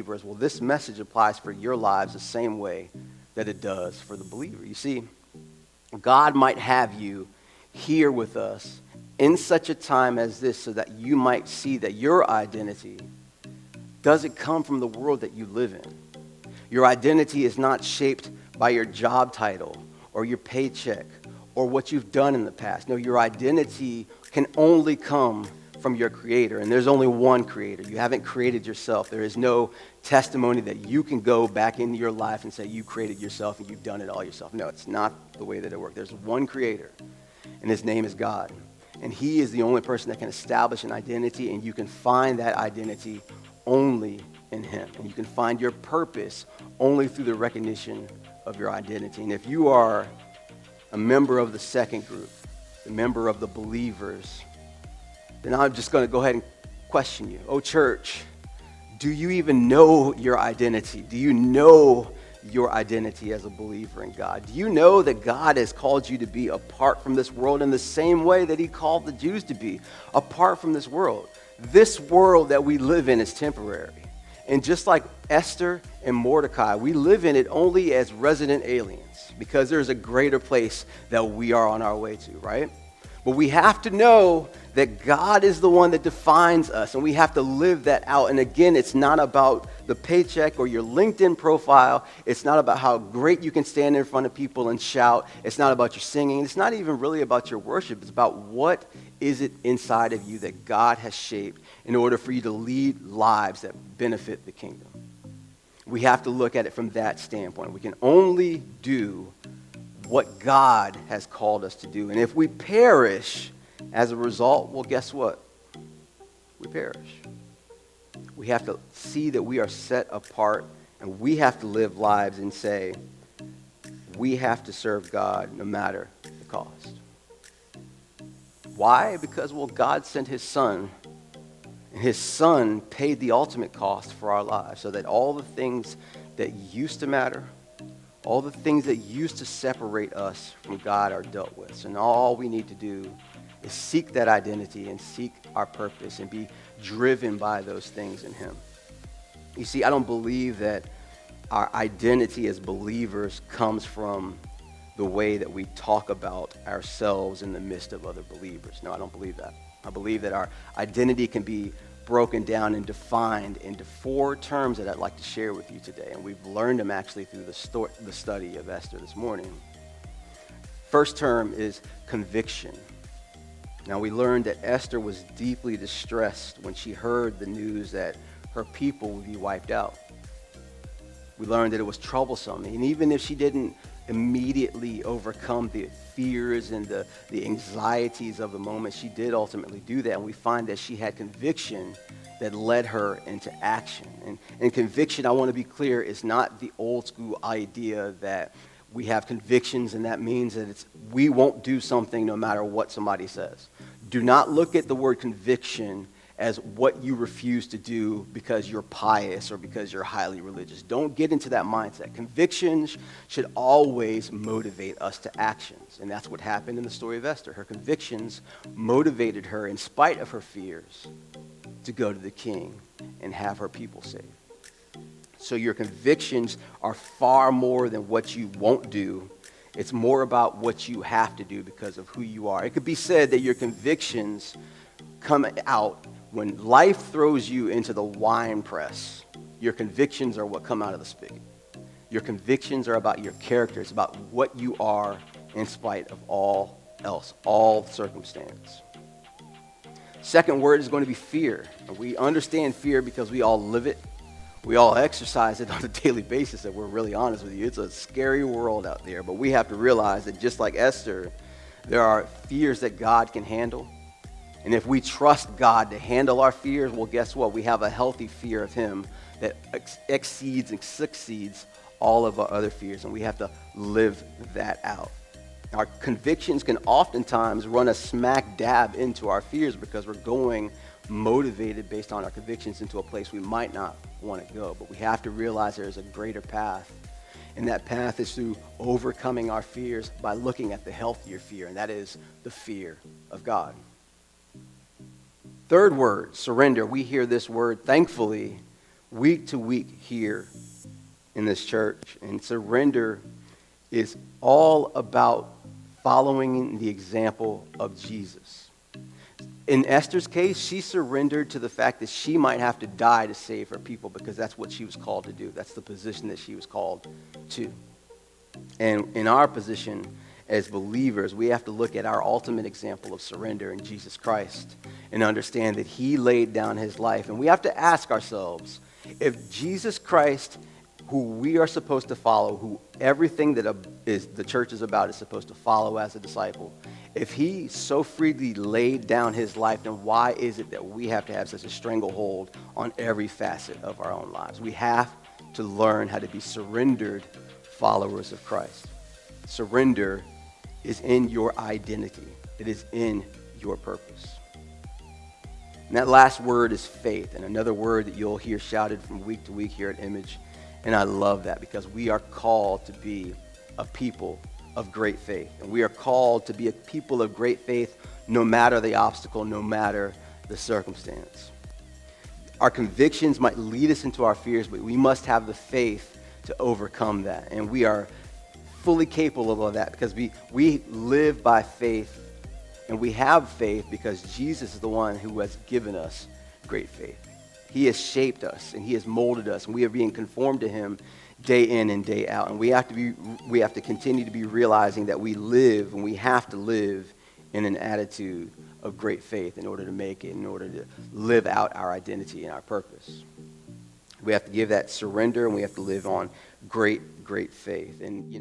believers. Well, this message applies for your lives the same way that it does for the believer. You see, God might have you here with us in such a time as this so that you might see that your identity doesn't come from the world that you live in. Your identity is not shaped by your job title or your paycheck or what you've done in the past. No, your identity can only come from your Creator, and there's only one Creator. You haven't created yourself. There is no testimony that you can go back into your life and say you created yourself and you've done it all yourself. No, it's not the way that it works. There's one Creator, and His name is God. And He is the only person that can establish an identity, and you can find that identity only in Him. And you can find your purpose only through the recognition of your identity. And if you are a member of the second group, a member of the believers, then I'm just going to go ahead and question you. Oh, church, do you even know your identity? Do you know your identity as a believer in God? Do you know that God has called you to be apart from this world in the same way that He called the Jews to be apart from this world? This world that we live in is temporary. And just like Esther and Mordecai, we live in it only as resident aliens because there's a greater place that we are on our way to, right? But we have to know that God is the one that defines us, and we have to live that out. And again, it's not about the paycheck or your LinkedIn profile. It's not about how great you can stand in front of people and shout. It's not about your singing. It's not even really about your worship. It's about what is it inside of you that God has shaped in order for you to lead lives that benefit the kingdom. We have to look at it from that standpoint. We can only do what God has called us to do. And if we perish as a result, well, guess what? We perish. We have to see that we are set apart, and we have to live lives and say, we have to serve God no matter the cost. Why? Because, well, God sent His Son, and His Son paid the ultimate cost for our lives so that all the things that used to matter, all the things that used to separate us from God are dealt with. And all we need to do is seek that identity and seek our purpose and be driven by those things in Him. You see, I don't believe that our identity as believers comes from the way that we talk about ourselves in the midst of other believers. No, I don't believe that. I believe that our identity can be broken down and defined into 4 terms that I'd like to share with you today. And we've learned them actually through the study of Esther this morning. First term is conviction. Now, we learned that Esther was deeply distressed when she heard the news that her people would be wiped out. We learned that it was troublesome. And even if she didn't immediately overcome the fears and the anxieties of the moment, she did ultimately do that. And we find that she had conviction that led her into action. And conviction, I want to be clear, is not the old school idea that we have convictions and that means that we won't do something no matter what somebody says. Do not look at the word conviction as what you refuse to do because you're pious or because you're highly religious. Don't get into that mindset. Convictions should always motivate us to actions. And that's what happened in the story of Esther. Her convictions motivated her, in spite of her fears, to go to the king and have her people saved. So your convictions are far more than what you won't do. It's more about what you have to do because of who you are. It could be said that your convictions come out when life throws you into the wine press. Your convictions are what come out of the spigot. Your convictions are about your character. It's about what you are in spite of all else, all circumstance. Second word is going to be fear. And we understand fear because we all live it. We all exercise it on a daily basis, if we're really honest with you. It's a scary world out there, but we have to realize that just like Esther, there are fears that God can handle. And if we trust God to handle our fears, well, guess what? We have a healthy fear of Him that exceeds and succeeds all of our other fears, and we have to live that out. Our convictions can oftentimes run us smack dab into our fears because we're going motivated based on our convictions into a place we might not want to go. But we have to realize there's a greater path, and that path is through overcoming our fears by looking at the healthier fear, and that is the fear of God. Third word, surrender. We hear this word, thankfully, week to week here in this church. And surrender is all about following the example of Jesus. In Esther's case, she surrendered to the fact that she might have to die to save her people because that's what she was called to do. That's the position that she was called to. And in our position as believers, we have to look at our ultimate example of surrender in Jesus Christ and understand that he laid down his life. And we have to ask ourselves, if Jesus Christ, who we are supposed to follow, who everything that is the church is about is supposed to follow as a disciple, if he so freely laid down his life, then why is it that we have to have such a stranglehold on every facet of our own lives? We have to learn how to be surrendered followers of Christ. Surrender is in your identity. It is in your purpose. And that last word is faith, and another word that you'll hear shouted from week to week here at Image. And I love that because we are called to be a people of great faith. And we are called to be a people of great faith no matter the obstacle, no matter the circumstance. Our convictions might lead us into our fears, but we must have the faith to overcome that. And we are fully capable of that because we live by faith, and we have faith because Jesus is the one who has given us great faith. He has shaped us and he has molded us, and we are being conformed to him day in and day out. And we have to continue to be realizing that we live, and we have to live in an attitude of great faith in order to make it, in order to live out our identity and our purpose. We have to give that surrender, and we have to live on great faith. And